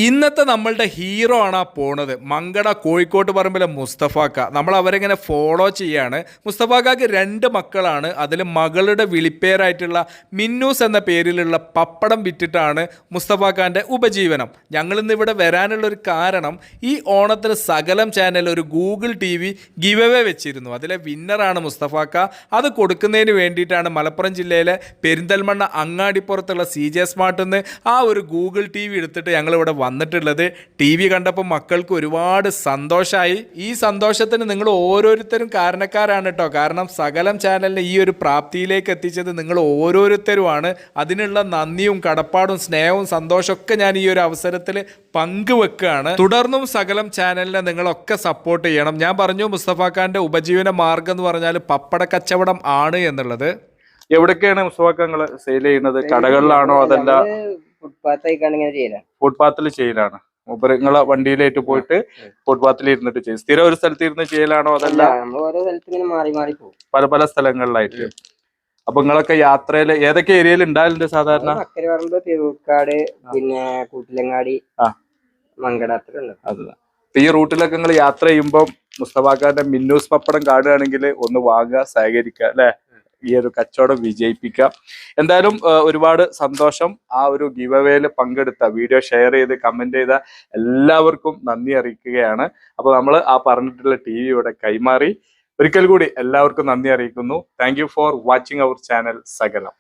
ഇന്നത്തെ നമ്മളുടെ ഹീറോ ആണ് ആ പോണത്. മങ്കട കോഴിക്കോട്ട് പറമ്പിലെ മുസ്തഫാക്ക. നമ്മൾ അവരെങ്ങനെ ഫോളോ ചെയ്യാണ്. മുസ്തഫാക്കാക്ക് 2 മക്കളാണ്. അതിൽ മകളുടെ വിളിപ്പേരായിട്ടുള്ള മിന്നൂസ് എന്ന പേരിലുള്ള പപ്പടം വിറ്റിട്ടാണ് മുസ്തഫാക്കാൻ്റെ ഉപജീവനം. ഞങ്ങളിന്ന് ഇവിടെ വരാനുള്ളൊരു കാരണം, ഈ ഓണത്തിന് സകലം ചാനൽ ഒരു ഗൂഗിൾ TV ഗിവ് അവേ വെച്ചിരുന്നു. അതിലെ വിന്നറാണ് മുസ്തഫാക്ക. അത് കൊടുക്കുന്നതിന് വേണ്ടിയിട്ടാണ് മലപ്പുറം ജില്ലയിലെ പെരിന്തൽമണ്ണ അങ്ങാടിപ്പുറത്തുള്ള CJ സ്മാർട്ടിൽ നിന്ന് ആ ഒരു ഗൂഗിൾ TV എടുത്തിട്ട് ഞങ്ങളിവിടെ വന്നിട്ടുള്ളത്. TV കണ്ടപ്പോൾ മക്കൾക്ക് ഒരുപാട് സന്തോഷമായി. ഈ സന്തോഷത്തിന് നിങ്ങൾ ഓരോരുത്തരും കാരണക്കാരാണ് കേട്ടോ. കാരണം സകലം ചാനലിനെ ഈ ഒരു പ്രാപ്തിയിലേക്ക് എത്തിച്ചത് നിങ്ങൾ ഓരോരുത്തരുമാണ്. അതിനുള്ള നന്ദിയും കടപ്പാടും സ്നേഹവും സന്തോഷമൊക്കെ ഞാൻ ഈ ഒരു അവസരത്തിൽ പങ്കുവെക്കുകയാണ്. തുടർന്നും സകലം ചാനലിനെ നിങ്ങളൊക്കെ സപ്പോർട്ട് ചെയ്യണം. ഞാൻ പറഞ്ഞു മുസ്തഫാക്കാന്റെ ഉപജീവന മാർഗം എന്ന് പറഞ്ഞാൽ പപ്പട കച്ചവടം ആണ് എന്നുള്ളത്. എവിടൊക്കെയാണ് മുസ്തഫാക്ക സെയിൽ ചെയ്യുന്നത്? കടകളിലാണോ അതല്ല ഫുട്പാത്തിൽ ചെയ്യലാണ്? നിങ്ങളെ വണ്ടിയിലേറ്റ് പോയിട്ട് ഫുട്പാത്തിൽ ഇരുന്നിട്ട് ചെയ്യും? സ്ഥിരം ഒരു സ്ഥലത്ത് ഇരുന്ന് ചെയ്യലാണോ അതല്ല പല പല സ്ഥലങ്ങളിലായിട്ട്? അപ്പൊ നിങ്ങളൊക്കെ യാത്രയില് ഏതൊക്കെ ഏരിയയിൽ ഉണ്ടായാലുണ്ട് സാധാരണ? തിരുവക്കാട്, പിന്നെ കൂട്ടിലങ്ങാടി, മങ്കട. അതെ. ഈ റൂട്ടിലൊക്കെ നിങ്ങൾ യാത്ര ചെയ്യുമ്പോൾ മുസ്തഫാക്കാന്റെ മിന്നൂസ് പപ്പടം കാണുകയാണെങ്കിൽ ഒന്ന് വാങ്ങുക, സഹകരിക്കുക അല്ലെ? ഈ ഒരു കച്ചവടം വിജയിപ്പിക്കാം. എന്തായാലും ഒരുപാട് സന്തോഷം. ആ ഒരു ഗിവ് അവേയിൽ പങ്കെടുത്ത, വീഡിയോ ഷെയർ ചെയ്ത് കമന്റ് ചെയ്ത എല്ലാവർക്കും നന്ദി അറിയിക്കുകയാണ്. അപ്പൊ നമ്മൾ ആ പറഞ്ഞിട്ടുള്ള TV ഇവിടെ കൈമാറി. ഒരിക്കൽ കൂടി എല്ലാവർക്കും നന്ദി അറിയിക്കുന്നു. Thank you for watching our channel സകലം.